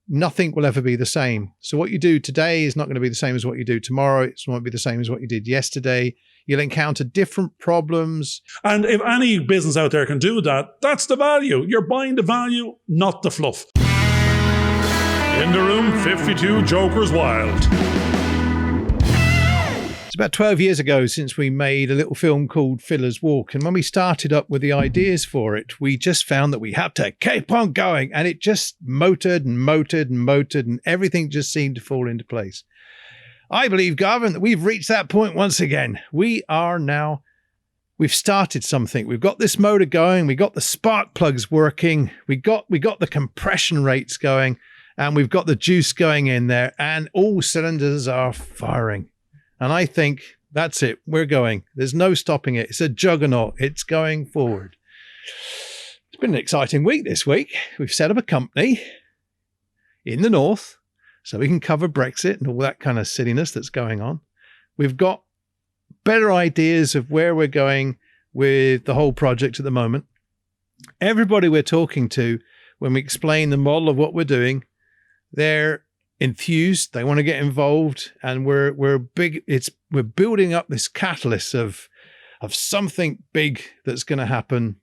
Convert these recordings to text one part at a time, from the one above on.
nothing will ever be the same. So what you do today is not going to be the same as what you do tomorrow. It won't be the same as what you did yesterday. You'll encounter different problems. And if any business out there can do that, that's the value. You're buying the value, not the fluff. In the room, 52 Jokers Wild. It's about 12 years ago since we made a little film called Fiddler's Walk. And when we started up with the ideas for it, we just found that we had to keep on going. And it just motored and motored and motored, and everything just seemed to fall into place. I believe, Garvin, that we've reached that point once again. We've started something. We've got this motor going. We got the spark plugs working. We got the compression rates going, and we've got the juice going in there, and all cylinders are firing. And I think that's it. We're going. There's no stopping it. It's a juggernaut. It's going forward. It's been an exciting week this week. We've set up a company in the north so we can cover Brexit and all that kind of silliness that's going on. We've got better ideas of where we're going with the whole project at the moment. Everybody we're talking to, when we explain the model of what we're doing, they're enthused. They want to get involved, and we're building up this catalyst of something big that's going to happen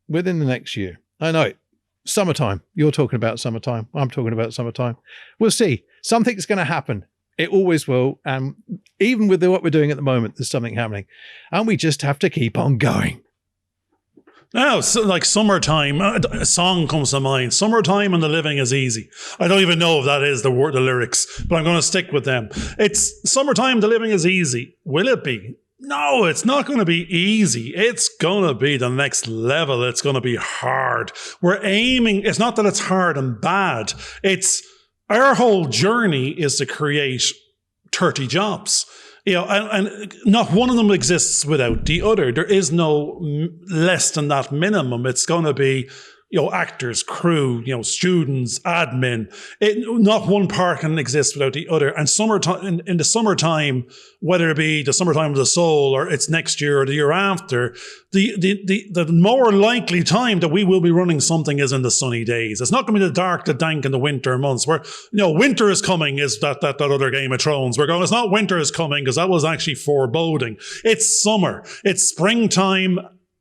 within the next year. I know it. Summertime. You're talking about summertime. I'm talking about summertime. We'll see. Something's going to happen. It always will. And even with what we're doing at the moment, there's something happening, and we just have to keep on going. Now, so like summertime, a song comes to mind. Summertime and the living is easy. I don't even know if that is the lyrics, but I'm going to stick with them. It's summertime, the living is easy. Will it be? No, it's not going to be easy. It's going to be the next level. It's going to be hard. We're aiming. It's not that it's hard and bad. It's our whole journey is to create 30 jobs. You know, and not one of them exists without the other. There is no less than that minimum. It's going to be, you know, actors, crew, you know, students, admin. Not one part can exist without the other. And summertime, in the summertime, whether it be the summertime of the soul or it's next year or the year after, the more likely time that we will be running something is in the sunny days. It's not going to be the dark, the dank, and the winter months where, you know, winter is coming is that other Game of Thrones. We're going, it's not winter is coming because that was actually foreboding. It's summer. It's springtime.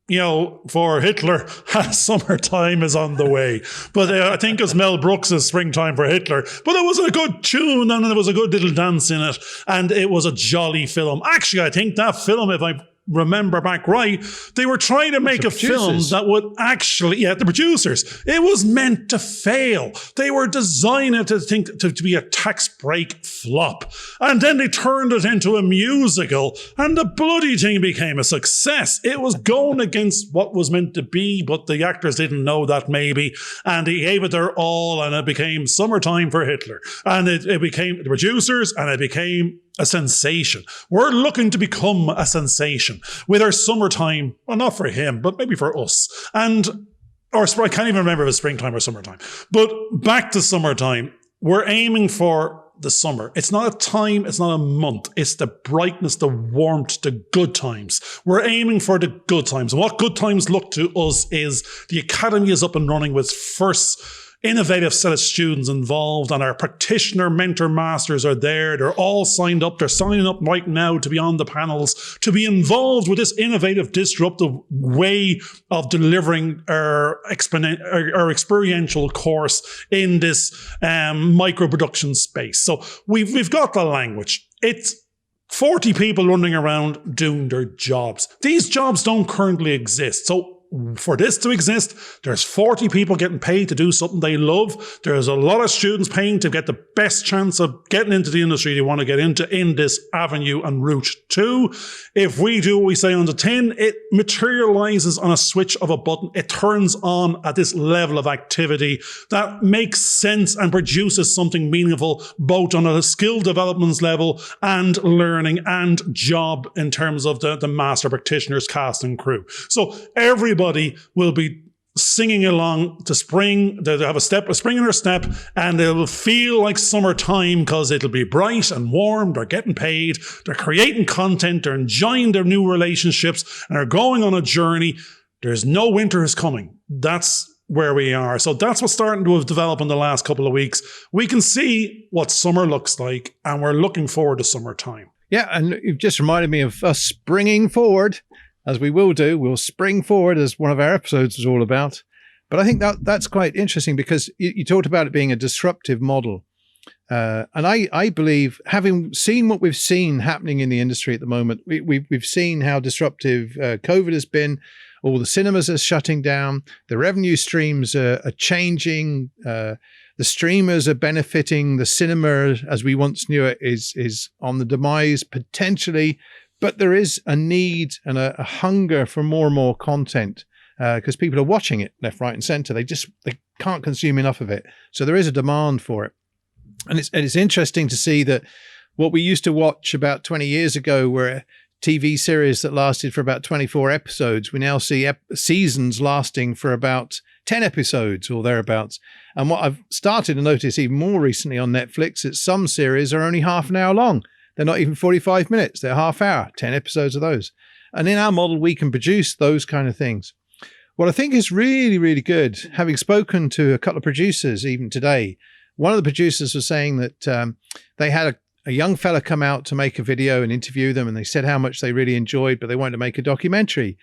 You know, for Hitler, summertime is on the way. But I think it was Mel Brooks' Springtime for Hitler. But it was a good tune and there was a good little dance in it. And it was a jolly film. Actually, I think that film, if I remember back right, they were trying to make a film that would actually, the producers, it was meant to fail. They were designing it to be a tax break flop. And then they turned it into a musical and the bloody thing became a success. It was going against what was meant to be, but the actors didn't know that maybe. And they gave it their all and it became Summertime for Hitler. And it became the producers and it became a sensation. We're looking to become a sensation with our summertime. Well, not for him, but maybe for us. I can't even remember if it's springtime or summertime. But back to summertime. We're aiming for the summer. It's not a time, it's not a month. It's the brightness, the warmth, the good times. We're aiming for the good times. And what good times look to us is the Academy is up and running with first innovative set of students involved, and our practitioner mentor masters are there. They're all signed up. They're signing up right now to be on the panels, to be involved with this innovative, disruptive way of delivering our experiential course in this micro production space. So we've got the language. It's 40 people running around doing their jobs. These jobs don't currently exist. So for this to exist, there's 40 people getting paid to do something they love. There's a lot of students paying to get the best chance of getting into the industry they want to get into in this avenue and route too. If we do what we say on the tin, it materializes on a switch of a button. It turns on at this level of activity that makes sense and produces something meaningful, both on a skill development level and learning and job in terms of the master practitioners, cast and crew. So everybody will be singing along to spring. They'll have a spring in their step, and they'll feel like summertime because it'll be bright and warm. They're getting paid. They're creating content. They're enjoying their new relationships, and they're going on a journey. There's no winter is coming. That's where we are. So that's what's starting to have developed in the last couple of weeks. We can see what summer looks like, and we're looking forward to summertime. Yeah, and you've just reminded me of us springing forward, as we will do. We'll spring forward, as one of our episodes was all about. But I think that's quite interesting, because you talked about it being a disruptive model. And I believe, having seen what we've seen happening in the industry at the moment, we've seen how disruptive COVID has been. All the cinemas are shutting down. The revenue streams are changing. The streamers are benefiting. The cinema, as we once knew it, is on the demise potentially. But there is a need and a hunger for more and more content, because people are watching it left, right, and center. They can't consume enough of it. So there is a demand for it. And it's interesting to see that what we used to watch about 20 years ago were TV series that lasted for about 24 episodes. We now see seasons lasting for about 10 episodes or thereabouts. And what I've started to notice even more recently on Netflix is some series are only half an hour long. They're not even 45 minutes. They're half hour, 10 episodes of those. And in our model, we can produce those kind of things. What I think is really, really good, having spoken to a couple of producers even today, one of the producers was saying that they had a young fella come out to make a video and interview them, and they said how much they really enjoyed, but they wanted to make a documentary.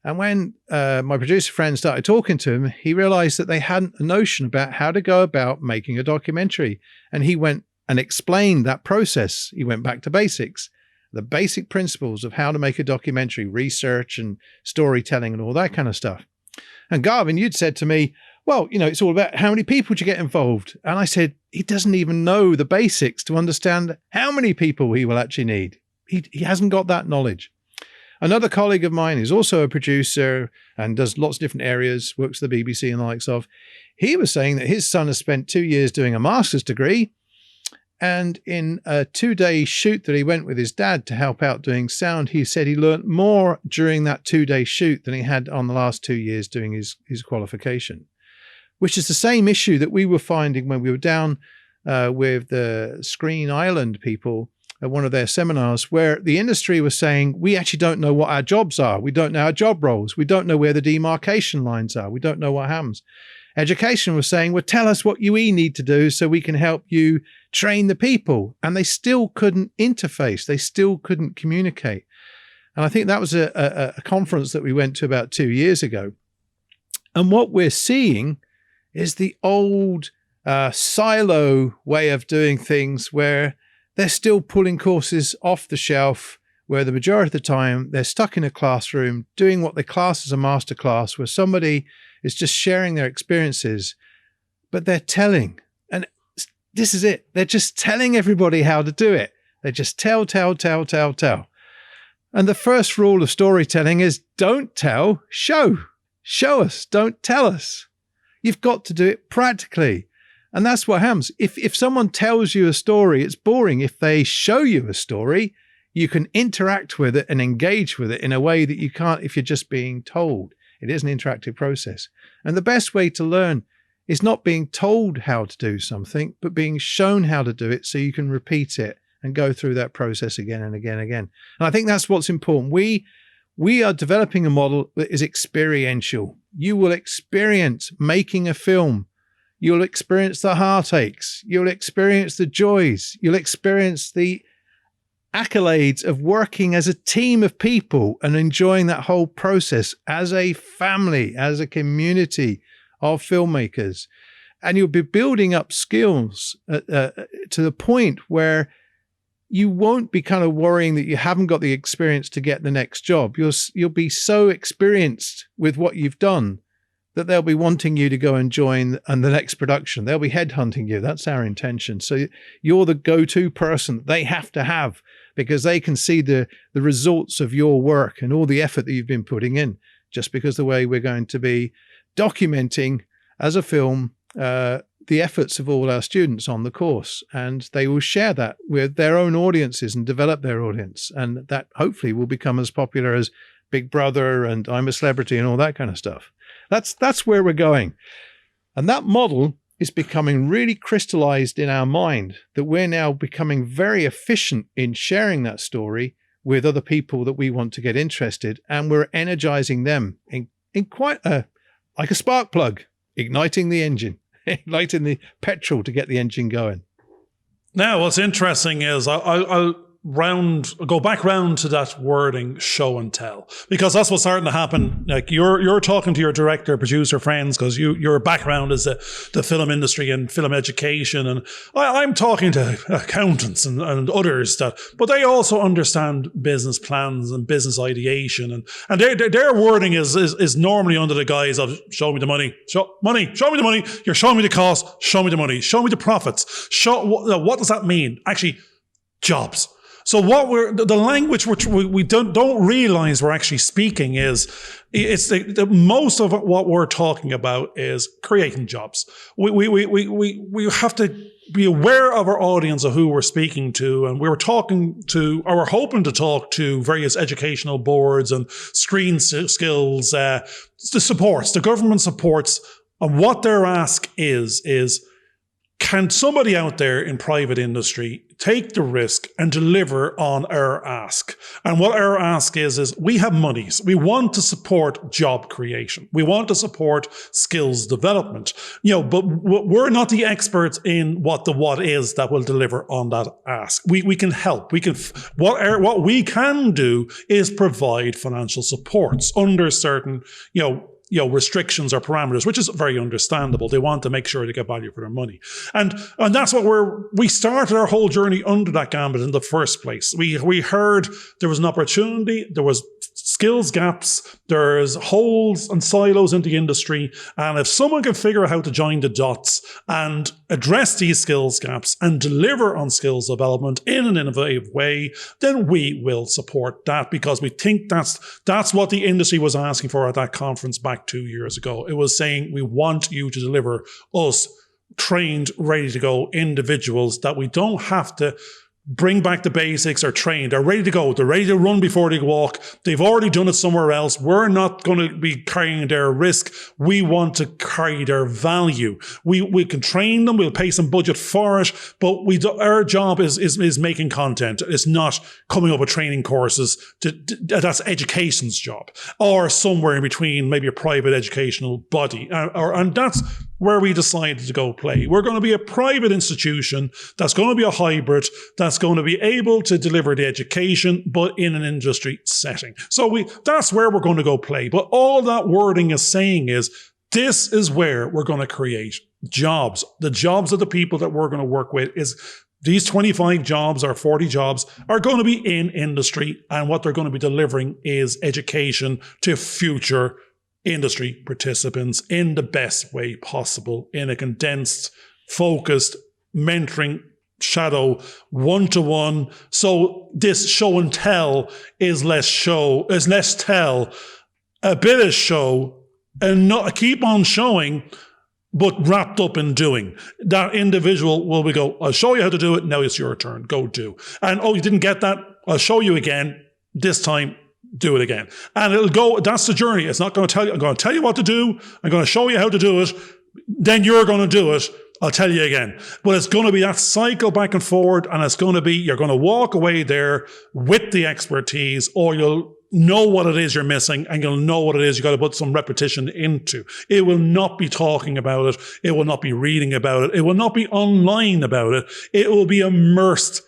And when my producer friend started talking to him, he realized that they hadn't a notion about how to go about making a documentary. And he went and explained that process. He went back to basics, the basic principles of how to make a documentary, research and storytelling and all that kind of stuff. And Garvin, you'd said to me, well, it's all about how many people do you get involved? And I said, he doesn't even know the basics to understand how many people he will actually need. He hasn't got that knowledge. Another colleague of mine is also a producer and does lots of different areas, works for the BBC and the likes of. He was saying that his son has spent 2 years doing a master's degree. And in a 2-day shoot that he went with his dad to help out doing sound, he said he learned more during that 2-day shoot than he had on the last 2 years doing his qualification. Which is the same issue that we were finding when we were down with the Screen Island people at one of their seminars, where the industry was saying, we actually don't know what our jobs are. We don't know our job roles. We don't know where the demarcation lines are. We don't know what happens. Education was saying, well, tell us what we need to do so we can help you train the people. And they still couldn't interface. They still couldn't communicate. And I think that was a conference that we went to about 2 years ago. And what we're seeing is the old silo way of doing things, where they're still pulling courses off the shelf, where the majority of the time they're stuck in a classroom doing what they class as a masterclass, where somebody is just sharing their experiences, but they're telling. And this is it. They're just telling everybody how to do it. They just tell. And the first rule of storytelling is don't tell, show. Show us, don't tell us. You've got to do it practically. And that's what happens. If someone tells you a story, it's boring. If they show you a story, you can interact with it and engage with it in a way that you can't if you're just being told. It is an interactive process. And the best way to learn is not being told how to do something, but being shown how to do it so you can repeat it and go through that process again and again and again. And I think that's what's important. We are developing a model that is experiential. You will experience making a film. You'll experience the heartaches. You'll experience the joys. You'll experience the accolades of working as a team of people and enjoying that whole process as a family, as a community of filmmakers. And you'll be building up skills to the point where you won't be kind of worrying that you haven't got the experience to get the next job. You'll be so experienced with what you've done that they'll be wanting you to go and join the next production. They'll be headhunting you. That's our intention. So you're the go-to person they have to have, because they can see the results of your work and all the effort that you've been putting in, just because the way we're going to be documenting as a film the efforts of all our students on the course, and they will share that with their own audiences and develop their audience. And that hopefully will become as popular as Big Brother and I'm a Celebrity and all that kind of stuff. That's where we're going. And that model is becoming really crystallized in our mind, that we're now becoming very efficient in sharing that story with other people that we want to get interested. And we're energizing them in quite like a spark plug. igniting the engine, igniting the petrol to get the engine going. Now, what's interesting is I'll go back round to that wording, show and tell, because that's what's starting to happen. Like you're talking to your director, producer friends, because your background is the film industry and film education, and I'm talking to accountants and others but they also understand business plans and business ideation, and their wording is normally under the guise of show me the money, show me the money. You're showing me the cost, show me the money, show me the profits. What does that mean? Actually, jobs. So the language which we don't realize we're actually speaking is the most of what we're talking about is creating jobs. We have to be aware of our audience, of who we're speaking to, and we're hoping to talk to various educational boards and screen skills, the government supports, and what their ask is. Can somebody out there in private industry take the risk and deliver on our ask? And what our ask is we have monies. We want to support job creation. We want to support skills development. But we're not the experts in what is that will deliver on that ask. We can help. What we can do is provide financial supports under certain, restrictions or parameters, which is very understandable. They want to make sure they get value for their money. And that's what we started our whole journey under that gambit in the first place. We heard there was an opportunity, there was skills gaps, there's holes and silos in the industry. And if someone can figure out how to join the dots and address these skills gaps and deliver on skills development in an innovative way, then we will support that, because we think that's what the industry was asking for at that conference back 2 years ago. It was saying, we want you to deliver us trained, ready to go individuals that we don't have to bring back the basics, are trained, are ready to go. They're ready to run before they walk. They've already done it somewhere else. We're not going to be carrying their risk. We want to carry their value. We can train them. We'll pay some budget for it, but our job is making content. It's not coming up with training courses. That's education's job, or somewhere in between, maybe a private educational body, and that's where we decided to go play. We're going to be a private institution that's going to be a hybrid, that's going to be able to deliver the education, but in an industry setting. So that's where we're going to go play. But all that wording is saying is, this is where we're going to create jobs. The jobs of the people that we're going to work with is these 25 jobs or 40 jobs are going to be in industry, and what they're going to be delivering is education to future industry participants in the best way possible, in a condensed, focused, mentoring, shadow, one-to-one. So this show and tell is less tell, a bit of show, and not keep on showing, but wrapped up in doing. That individual will go, I'll show you how to do it, now it's your turn, go do. And you didn't get that, I'll show you again, this time do it again. And it'll go, that's the journey. It's not going to tell you, I'm going to tell you what to do, I'm going to show you how to do it, then you're going to do it, I'll tell you again. But it's going to be that cycle back and forward, and it's going to be, you're going to walk away there with the expertise, or you'll know what it is you're missing, and you'll know what it is you got to put some repetition into. It will not be talking about it. It will not be reading about it. It will not be online about it. It will be immersed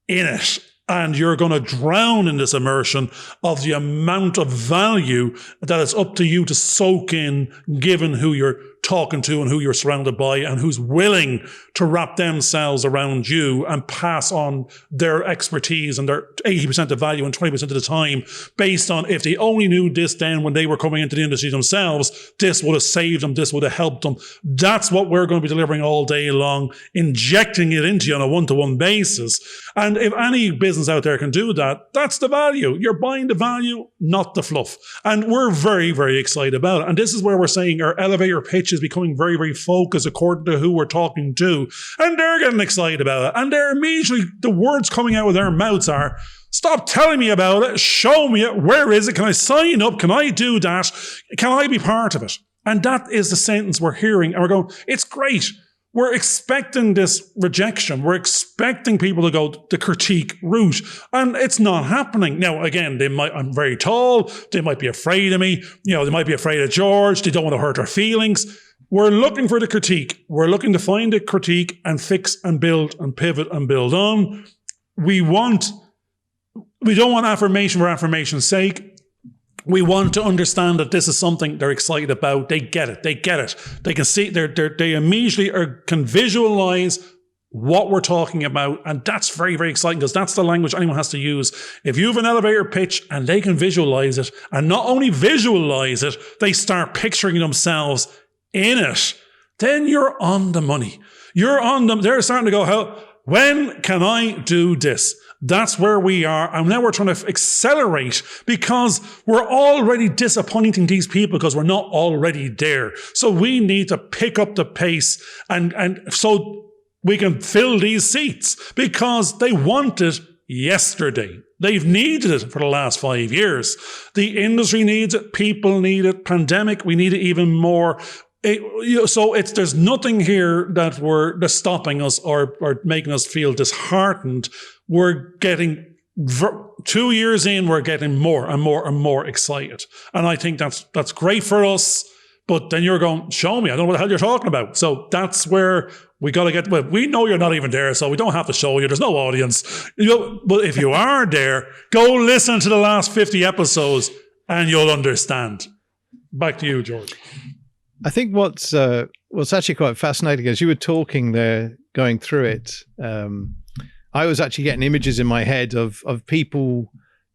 in it. And you're going to drown in this immersion of the amount of value that it's up to you to soak in, given who you're talking to and who you're surrounded by, and who's willing to wrap themselves around you and pass on their expertise and their 80% of value and 20% of the time, based on, if they only knew this then when they were coming into the industry themselves, this would have saved them, this would have helped them. That's what we're going to be delivering all day long, injecting it into you on a one-to-one basis. And if any business out there can do that, that's the value. You're buying the value, not the fluff. And we're very, very excited about it. And this is where we're saying our elevator pitch is becoming very, very focused according to who we're talking to. And they're getting excited about it. And they're immediately, the words coming out of their mouths are, stop telling me about it. Show me it. Where is it? Can I sign up? Can I do that? Can I be part of it? And that is the sentence we're hearing. And we're going, it's great. We're expecting this rejection. We're expecting people to go the critique route, and it's not happening. Now, again, I'm very tall. They might be afraid of me. They might be afraid of George. They don't want to hurt our feelings. we're looking for the critique. We're looking to find a critique and fix and build and pivot and build on. We don't want affirmation for affirmation's sake. We want to understand that this is something they're excited about. They get it. They can see, they immediately can visualize what we're talking about. And that's very, very exciting because that's the language anyone has to use. If you have an elevator pitch and they can visualize it, and not only visualize it, they start picturing themselves in it, then you're on the money. They're starting to go, when can I do this? That's where we are. And now we're trying to accelerate because we're already disappointing these people because we're not already there. So we need to pick up the pace and so we can fill these seats because they want it yesterday. They've needed it for the last 5 years. The industry needs it. People need it. Pandemic, we need it even more. There's nothing here that's stopping us or making us feel disheartened. We're getting 2 years in, we're getting more and more and more excited. And I think that's great for us. But then you're going, show me. I don't know what the hell you're talking about. So that's where we got to get, we know you're not even there, so we don't have to show you. There's no audience. But if you are there, go listen to the last 50 episodes and you'll understand. Back to you, George. I think what's actually quite fascinating as you were talking there, going through it, I was actually getting images in my head of people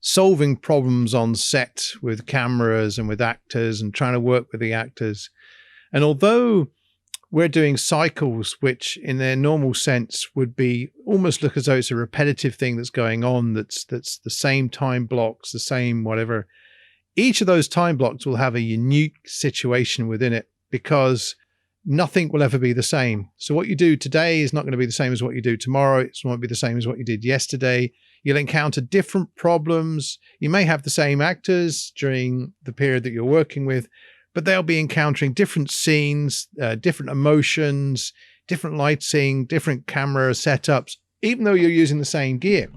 solving problems on set with cameras and with actors and trying to work with the actors. And although we're doing cycles, which in their normal sense would be almost look as though it's a repetitive thing that's going on, that's the same time blocks, the same whatever, each of those time blocks will have a unique situation within it because nothing will ever be the same. So what you do today is not going to be the same as what you do tomorrow. It won't be the same as what you did yesterday. You'll encounter different problems. You may have the same actors during the period that you're working with, but they'll be encountering different scenes, different emotions, different lighting, different camera setups, even though you're using the same gear.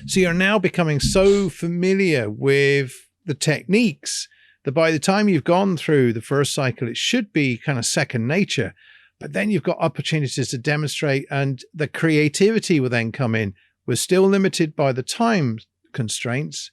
So you're now becoming so familiar with the techniques that by the time you've gone through the first cycle, it should be kind of second nature. But then you've got opportunities to demonstrate, and the creativity will then come in. We're still limited by the time constraints,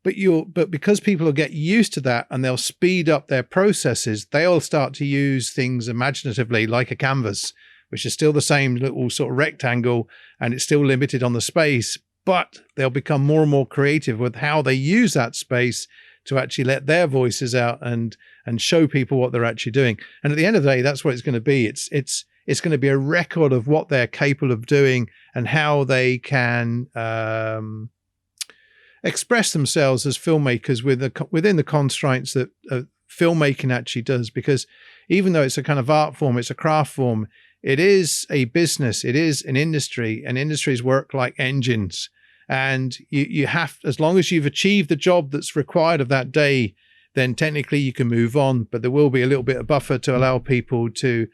but because people will get used to that and they'll speed up their processes, they'll start to use things imaginatively like a canvas, which is still the same little sort of rectangle, and it's still limited on the space, but they'll become more and more creative with how they use that space to actually let their voices out and show people what they're actually doing. And at the end of the day, that's what it's going to be. It's going to be a record of what they're capable of doing and how they can express themselves as filmmakers within the constraints that filmmaking actually does. Because even though it's a kind of art form, it's a craft form, it is a business, it is an industry, and industries work like engines. And you have, as long as you've achieved the job that's required of that day, then technically you can move on. But there will be a little bit of buffer to allow people to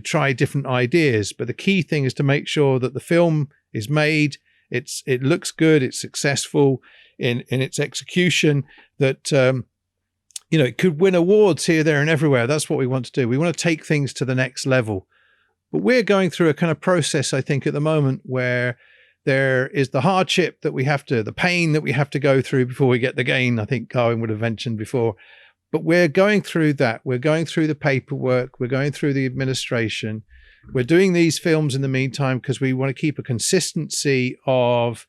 try different ideas. But the key thing is to make sure that the film is made, it looks good, it's successful in its execution, that it could win awards here, there, and everywhere. That's what we want to do. We want to take things to the next level. But we're going through a kind of process, I think, at the moment where there is the hardship that the pain that we have to go through before we get the gain. I think Garvin would have mentioned before. But we're going through that. We're going through the paperwork. We're going through the administration. We're doing these films in the meantime because we want to keep a consistency of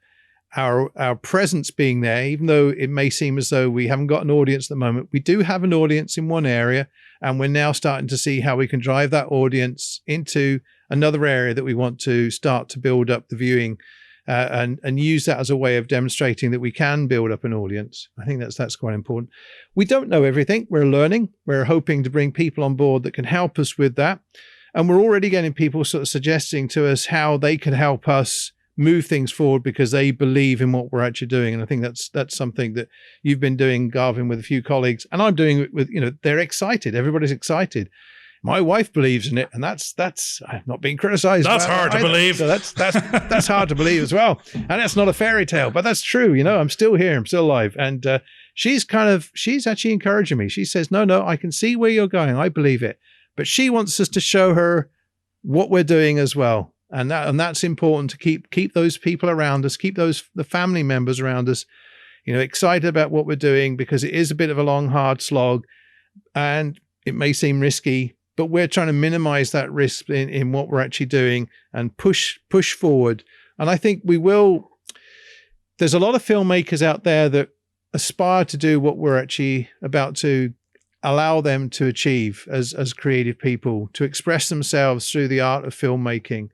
our presence being there, even though it may seem as though we haven't got an audience at the moment. We do have an audience in one area, and we're now starting to see how we can drive that audience into another area that we want to start to build up the viewing and use that as a way of demonstrating that we can build up an audience. I think that's quite important. We don't know everything. We're learning. We're hoping to bring people on board that can help us with that. And we're already getting people sort of suggesting to us how they can help us move things forward because they believe in what we're actually doing. And I think that's something that you've been doing, Garvin, with a few colleagues, and I'm doing it with, they're excited. Everybody's excited. My wife believes in it, and that's I'm not being criticized. That's hard to believe. So that's hard to believe as well. And that's not a fairy tale, but that's true. I'm still here. I'm still alive. And she's actually encouraging me. She says, no, I can see where you're going. I believe it. But she wants us to show her what we're doing as well. And that's important to keep those people around us, keep the family members around us, excited about what we're doing, because it is a bit of a long, hard slog and it may seem risky, but we're trying to minimize that risk in what we're actually doing and push forward. And I think we will. There's a lot of filmmakers out there that aspire to do what we're actually about to allow them to achieve as creative people, to express themselves through the art of filmmaking.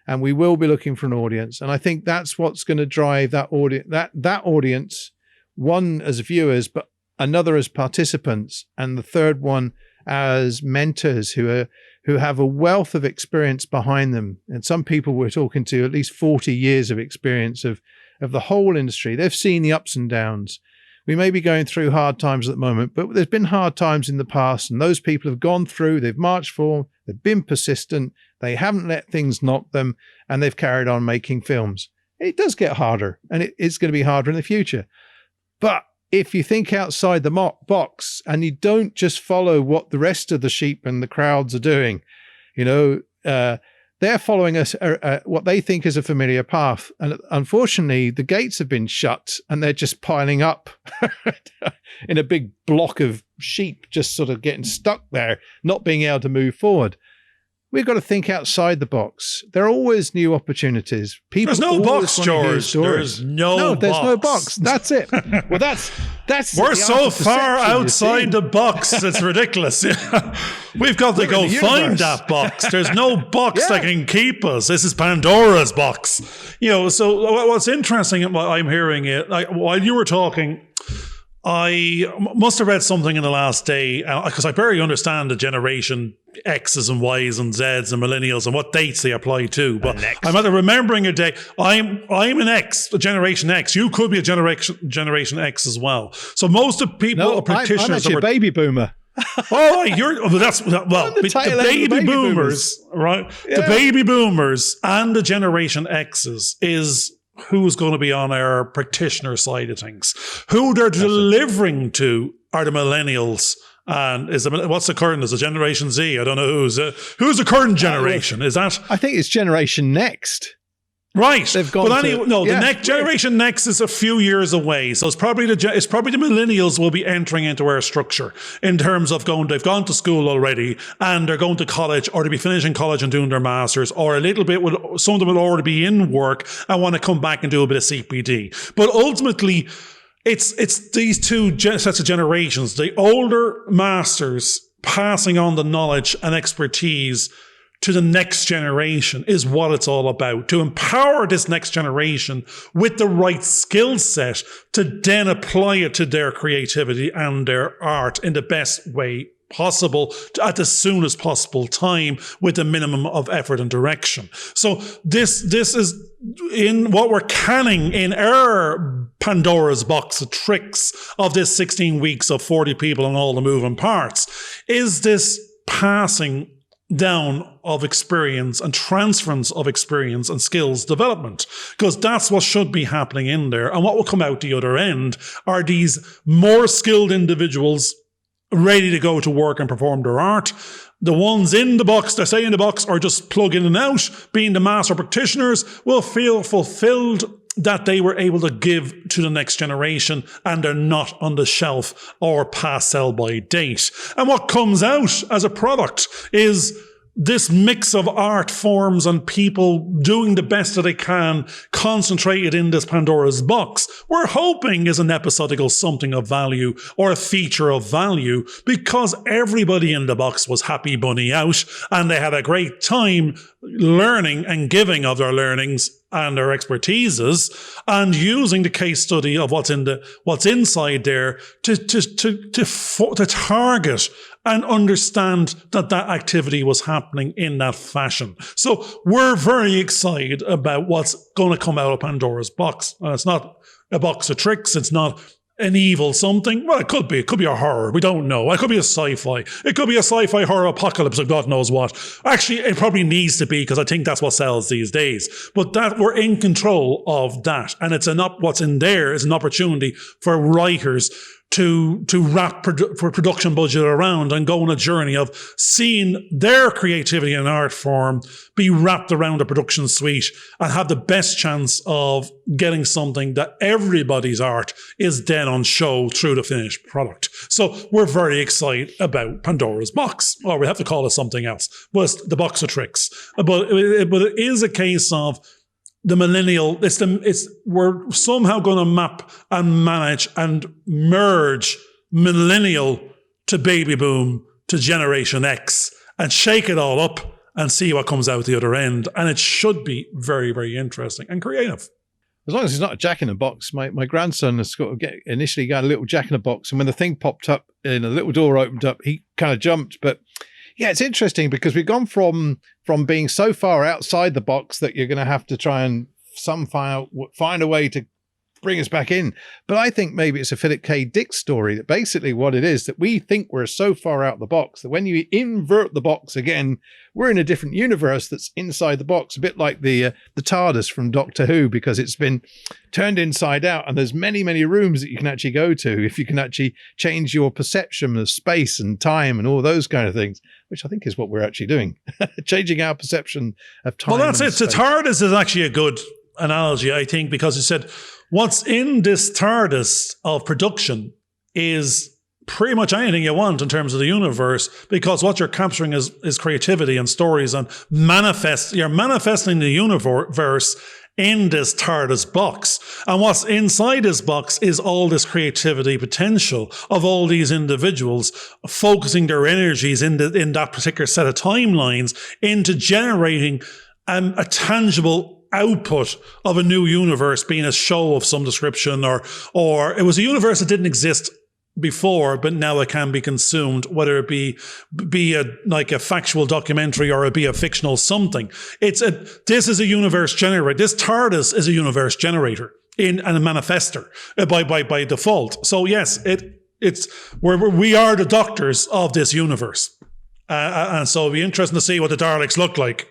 And we will be looking for an audience. And I think that's what's going to drive that audience, that audience, one as viewers, but another as participants, and the third one as mentors who have a wealth of experience behind them. And some people we're talking to at least 40 years of experience of the whole industry. They've seen the ups and downs. We may be going through hard times at the moment, but there's been hard times in the past, and those people have gone through, they've marched forward, they've been persistent, they haven't let things knock them, and they've carried on making films. It does get harder, and it's going to be harder in the future. But if you think outside the box and you don't just follow what the rest of the sheep and the crowds are doing, they're following what they think is a familiar path. And unfortunately, the gates have been shut and they're just piling up in a big block of sheep, just sort of getting stuck there, not being able to move forward. We've got to think outside the box. There are always new opportunities. There's no box, George. There's no box. That's it. Well, that's we're so far outside the box. It's ridiculous. We've got to go find that box. There's no box that can keep us. This is Pandora's box. So what's interesting, I'm hearing it, like, while you were talking, I must have read something in the last day, because I barely understand the generation X's and Y's and Z's and millennials and what dates they apply to. But I'm either remembering a day. I'm an X, a Generation X. You could be a Generation X as well. So most of people are practitioners. I'm actually a baby boomer. The baby boomers, right? Yeah. The baby boomers and the Generation X's is who's going to be on our practitioner side of things. Who they're delivering to are the millennials. And what's the current? Is it Generation Z? I don't know who's the current generation. Is that? I think it's Generation Next. Right. They've gone the next Generation Next is a few years away. So it's probably the millennials will be entering into our structure in terms of they've gone to school already and they're going to college, or to be finishing college and doing their masters, or a little bit some of them will already be in work and want to come back and do a bit of CPD. But ultimately, it's these two sets of generations, the older masters passing on the knowledge and expertise to the next generation is what it's all about. To empower this next generation with the right skill set to then apply it to their creativity and their art in the best way possible at the soonest possible time with the minimum of effort and direction. So this is in what we're canning in our Pandora's box of tricks of this 16 weeks of 40 people and all the moving parts, is this passing down of experience and transference of experience and skills development, because that's what should be happening in there. And what will come out the other end are these more skilled individuals ready to go to work and perform their art. The ones in the box, they stay in the box or just plug in and out, being the master practitioners, will feel fulfilled that they were able to give to the next generation and they're not on the shelf or past sell-by date. And what comes out as a product is this mix of art forms and people doing the best that they can, concentrated in this Pandora's box, we're hoping is an episodical something of value or a feature of value, because everybody in the box was happy bunny out and they had a great time learning and giving of their learnings and their expertises, and using the case study of what's inside there to target and understand that activity was happening in that fashion. So we're very excited about what's going to come out of Pandora's box. It's not a box of tricks. It's not an evil something. Well, it could be. It could be a horror. We don't know. It could be a sci-fi. It could be a sci-fi horror apocalypse of God knows what. Actually, it probably needs to be, because I think that's what sells these days. But that we're in control of that. And what's in there is an opportunity for writers to wrap for production budget around and go on a journey of seeing their creativity and art form be wrapped around a production suite and have the best chance of getting something that everybody's art is then on show through the finished product. So we're very excited about Pandora's Box, or we have to call it something else, but it's the box of tricks. But it is a case of the millennial, we're somehow going to map and manage and merge millennial to baby boom to Generation X and shake it all up and see what comes out the other end. And it should be very, very interesting and creative. As long as it's not a Jack in a Box. My grandson has initially got a little Jack in a Box, and when the thing popped up and a little door opened up, he kind of jumped. But yeah, it's interesting because we've gone from being so far outside the box that you're going to have to try and find a way to bring us back in. But I think maybe it's a Philip K. Dick story, that basically what it is, that we think we're so far out the box that when you invert the box again, we're in a different universe that's inside the box, a bit like the TARDIS from Doctor Who, because it's been turned inside out and there's many, many rooms that you can actually go to if you can actually change your perception of space and time and all those kind of things, which I think is what we're actually doing, changing our perception of time. Well, that's it. The TARDIS is actually a good analogy, I think, because it said what's in this TARDIS of production is pretty much anything you want in terms of the universe, because what you're capturing is creativity and stories, and you're manifesting the universe in this TARDIS box. And what's inside this box is all this creativity potential of all these individuals focusing their energies in that particular set of timelines into generating a tangible output of a new universe, being a show of some description, or it was a universe that didn't exist before, but now it can be consumed, whether it be like a factual documentary or it be a fictional something. This is a universe generator. This TARDIS is a universe generator and a manifester by default. So yes, we are the doctors of this universe, and so it'll be interesting to see what the Daleks look like.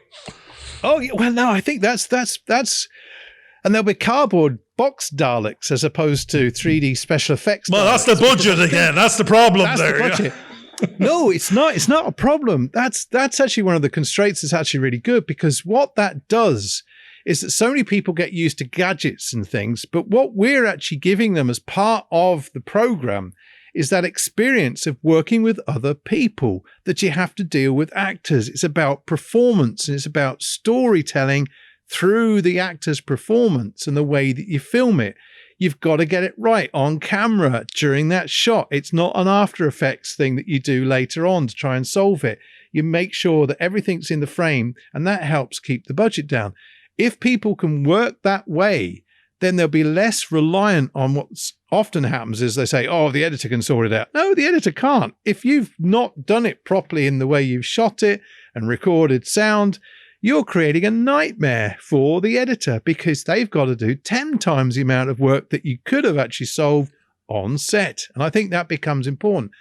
Oh, well, no, I think that's, and there'll be cardboard box Daleks as opposed to 3D special effects. Well, Daleks. That's the budget again. That's the problem That's there. The budget. Yeah. No, it's not. It's not a problem. That's actually one of the constraints that's actually really good, because what that does is that so many people get used to gadgets and things, but what we're actually giving them as part of the program is that experience of working with other people, that you have to deal with actors. It's about performance, and it's about storytelling through the actor's performance and the way that you film it. You've got to get it right on camera during that shot. It's not an After Effects thing that you do later on to try and solve it. You make sure that everything's in the frame, and that helps keep the budget down. If people can work that way, then they'll be less reliant on what's often happens is they say, oh, the editor can sort it out. No, the editor can't. If you've not done it properly in the way you've shot it and recorded sound, you're creating a nightmare for the editor, because they've got to do 10 times the amount of work that you could have actually solved on set. And I think that becomes important.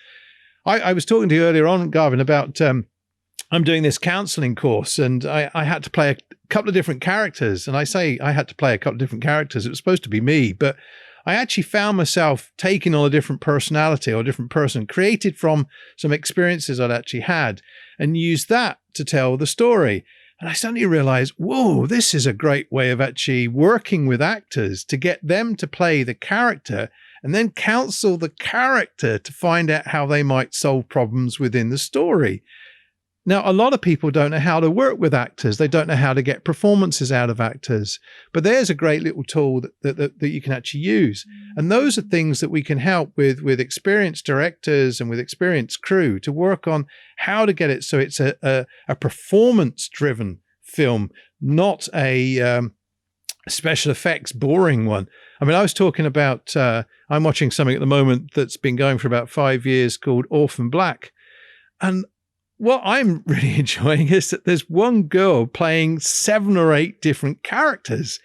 I was talking to you earlier on, Garvin, about I'm doing this counseling course, and I had to play a couple of different characters. And I say I had to play a couple of different characters. It was supposed to be me, but I actually found myself taking on a different personality or a different person created from some experiences I'd actually had, and used that to tell the story. And I suddenly realized, whoa, this is a great way of actually working with actors to get them to play the character and then counsel the character to find out how they might solve problems within the story. Now, a lot of people don't know how to work with actors. They don't know how to get performances out of actors. But there's a great little tool that you can actually use. And those are things that we can help with experienced directors and with experienced crew to work on how to get it so it's a performance-driven film, not a special effects boring one. I mean, I was talking about, I'm watching something at the moment that's been going for about 5 years called Orphan Black. And what I'm really enjoying is that there's one girl playing 7 or 8 different characters.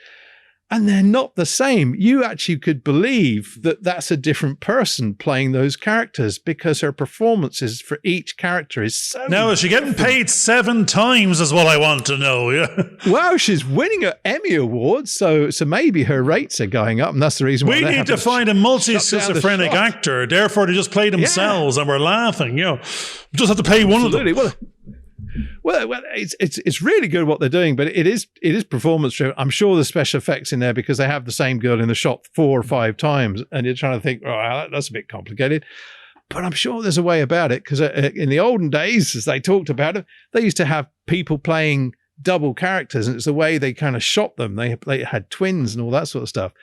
and they're not the same. You actually could believe that that's a different person playing those characters because her performances for each character is so. Now, is she getting paid 7 times is what I want to know. Yeah. Well, she's winning an Emmy Award, so maybe her rates are going up, and that's the reason why we need to find a multi-schizophrenic actor. Therefore, they just play themselves, and we're laughing. We just have to pay one of them. Well, it's really good what they're doing, but it is performance driven. I'm sure there's special effects in there because they have the same girl in the shot 4 or 5 times, and you're trying to think, oh, that's a bit complicated. But I'm sure there's a way about it because in the olden days, as they talked about it, they used to have people playing double characters, and it's the way they kind of shot them. They had twins and all that sort of stuff.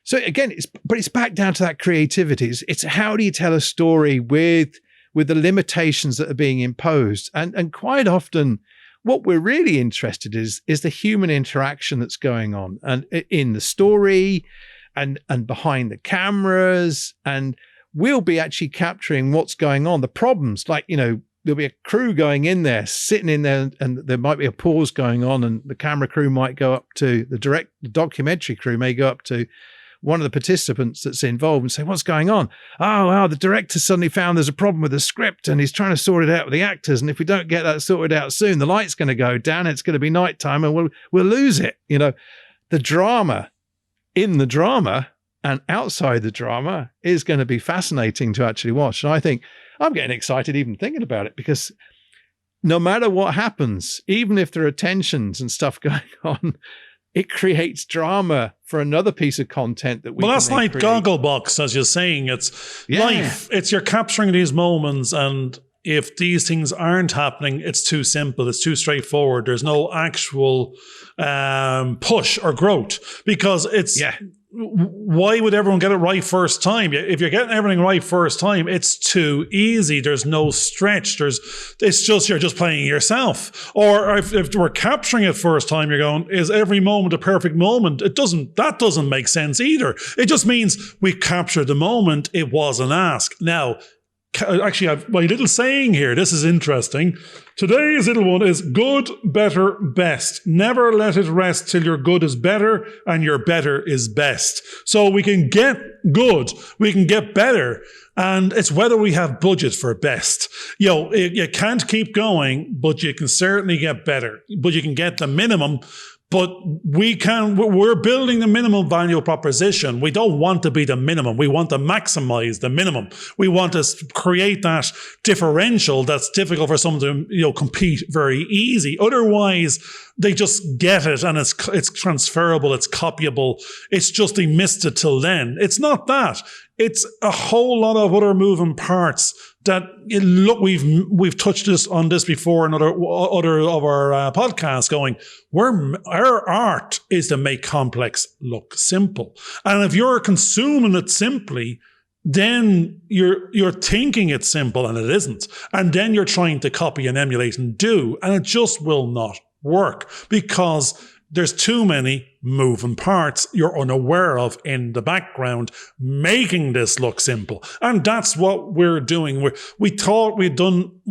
So again, it's back down to that creativity. It's how do you tell a story with the limitations that are being imposed. And quite often what we're really interested is the human interaction that's going on and in the story and behind the cameras. And we'll be actually capturing what's going on, the problems, like, there'll be a crew going in there, sitting in there, and there might be a pause going on, and the camera crew might go up to the documentary crew may go up to one of the participants that's involved and say, what's going on? Oh, the director suddenly found there's a problem with the script and he's trying to sort it out with the actors. And if we don't get that sorted out soon, the light's going to go down. It's going to be nighttime and we'll lose it. The drama in the drama and outside the drama is going to be fascinating to actually watch. And I think I'm getting excited even thinking about it because no matter what happens, even if there are tensions and stuff going on, it creates drama for another piece of content that we. Well, that's like Gogglebox, as you're saying. It's life. It's you're capturing these moments, and if these things aren't happening, it's too simple. It's too straightforward. There's no actual push or growth because it's. Yeah. Why would everyone get it right first time? If you're getting everything right first time, it's too easy. There's no stretch. It's just you're just playing yourself. Or if we're capturing it first time, you're going, is every moment a perfect moment? That doesn't make sense either. It just means we captured the moment. It was an ask. Now, actually, I've my little saying here. This is interesting. Today's little one is good, better, best. Never let it rest till your good is better and your better is best. So we can get good, we can get better, and it's whether we have budget for best. You can't keep going, but you can certainly get better. But you can get the minimum. But we're building the minimum value proposition. We don't want to be the minimum. We want to maximize the minimum. We want to create that differential that's difficult for someone to, compete very easy. Otherwise, they just get it and it's transferable, it's copyable. It's just they missed it till then. It's not that. It's a whole lot of other moving parts that we've touched on this before in other of our podcasts going, our art is to make complex look simple. And if you're consuming it simply, then you're thinking it's simple and it isn't. And then you're trying to copy and emulate and do, and it just will not work because there's too many moving parts you're unaware of in the background making this look simple. And that's what we're doing. We thought we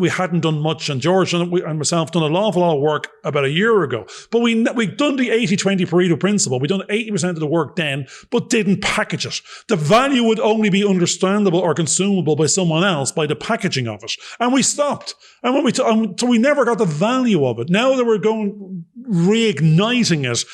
hadn't done much, and George and myself done an awful lot of work about a year ago. But we've done the 80-20 Pareto principle. We've done 80% of the work then, but didn't package it. The value would only be understandable or consumable by someone else by the packaging of it. And we stopped. And so we never got the value of it. Now that we're reigniting it,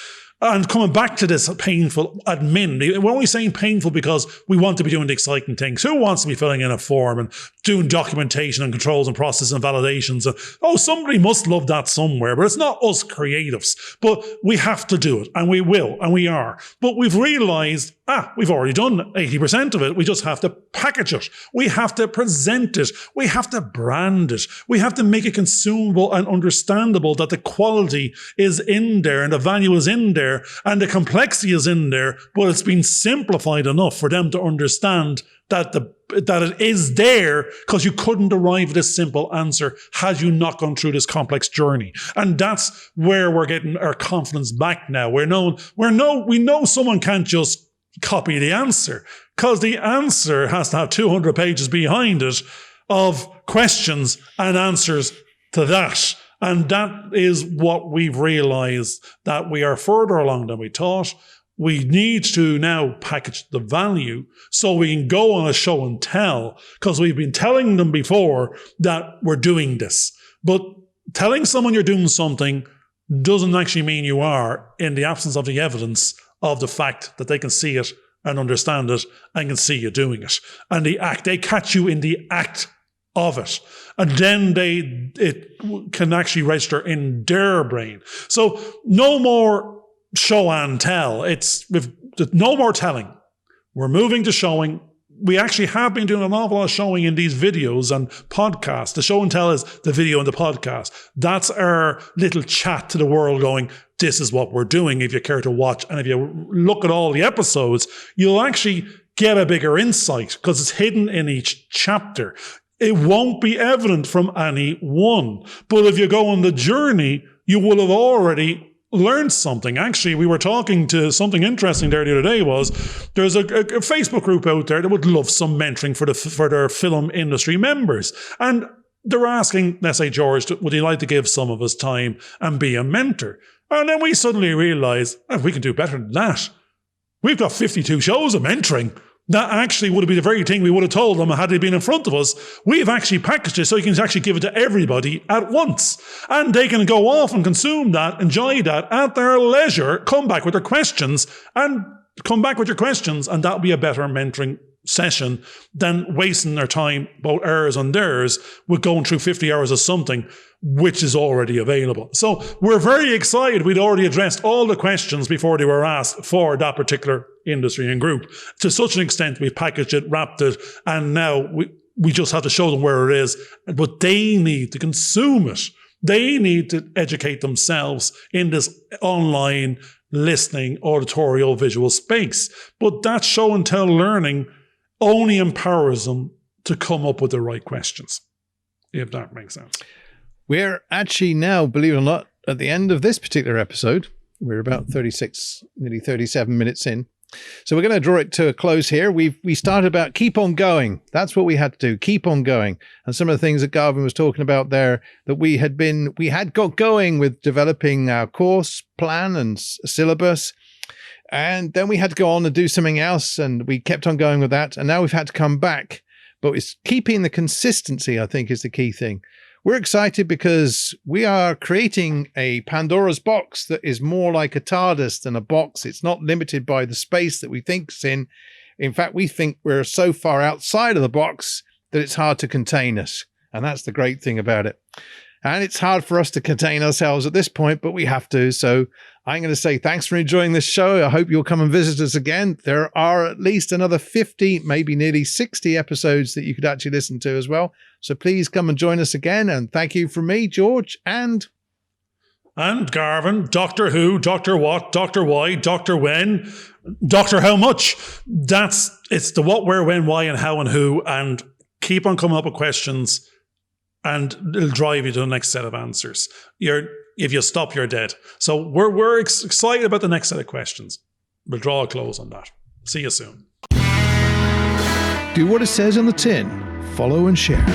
and coming back to this painful admin, we're only saying painful because we want to be doing the exciting things. Who wants to be filling in a form and doing documentation and controls and processes and validations? And, somebody must love that somewhere, but it's not us creatives. But we have to do it, and we will, and we are. But we've realized, we've already done 80% of it. We just have to package it. We have to present it. We have to brand it. We have to make it consumable and understandable that the quality is in there and the value is in there and the complexity is in there, but it's been simplified enough for them to understand that it is there because you couldn't arrive at this simple answer had you not gone through this complex journey. And that's where we're getting our confidence back now. We know someone can't just copy the answer because the answer has to have 200 pages behind it of questions and answers to that. And that is what we've realized, that we are further along than we thought. we need to now package the value so we can go on a show and tell, because we've been telling them before that we're doing this. But telling someone you're doing something doesn't actually mean you are, in the absence of the evidence of the fact that they can see it and understand it and can see you doing it. And they catch you in the act of it. And then it can actually register in their brain. So no more show and tell. With no more telling. We're moving to showing. We actually have been doing an awful lot of showing in these videos and podcasts. The show and tell is the video and the podcast. That's our little chat to the world going, this is what we're doing if you care to watch. And if you look at all the episodes, you'll actually get a bigger insight because it's hidden in each chapter. It won't be evident from any one. But if you go on the journey, you will have already learned something. Actually, we were talking to something interesting there the other day. There's a Facebook group out there that would love some mentoring for their film industry members. And they're asking, let's say, George, would he like to give some of his time and be a mentor? And then we suddenly realized, we can do better than that. We've got 52 shows of mentoring. That actually would have been the very thing we would have told them had they been in front of us. We've actually packaged it so you can actually give it to everybody at once. And they can go off and consume that, enjoy that at their leisure, come back with their questions, and that'll be a better mentoring session than wasting their time, both ours and theirs, with going through 50 hours of something which is already available. So we're very excited. We'd already addressed all the questions before they were asked for that particular industry and group. To such an extent, we've packaged it, wrapped it, and now we just have to show them where it is. But they need to consume it. They need to educate themselves in this online listening, auditorial, visual space. But that show and tell learning only empowers them to come up with the right questions, if that makes sense. We're actually now, believe it or not, at the end of this particular episode. We're about 36, nearly 37 minutes in. So we're going to draw it to a close here. We started about keep on going. That's what we had to do, keep on going. And some of the things that Garvin was talking about there, that we had got going with developing our course plan and syllabus. And then we had to go on and do something else. And we kept on going with that. And now we've had to come back. But it's keeping the consistency, I think, is the key thing. We're excited because we are creating a Pandora's box that is more like a TARDIS than a box. It's not limited by the space that we think it's in. In fact, we think we're so far outside of the box that it's hard to contain us. And that's the great thing about it. And it's hard for us to contain ourselves at this point, but we have to. So I'm going to say thanks for enjoying this show. I hope you'll come and visit us again. There are at least another 50, maybe nearly 60 episodes that you could actually listen to as well. So please come and join us again. And thank you from me, George, and Garvin, Doctor Who, Doctor What, Doctor Why, Doctor When, Doctor How Much. It's the what, where, when, why, and how, and who. And keep on coming up with questions. And it'll drive you to the next set of answers. If you stop, you're dead. So we're excited about the next set of questions. We'll draw a close on that. See you soon. Do what it says on the tin. Follow and share.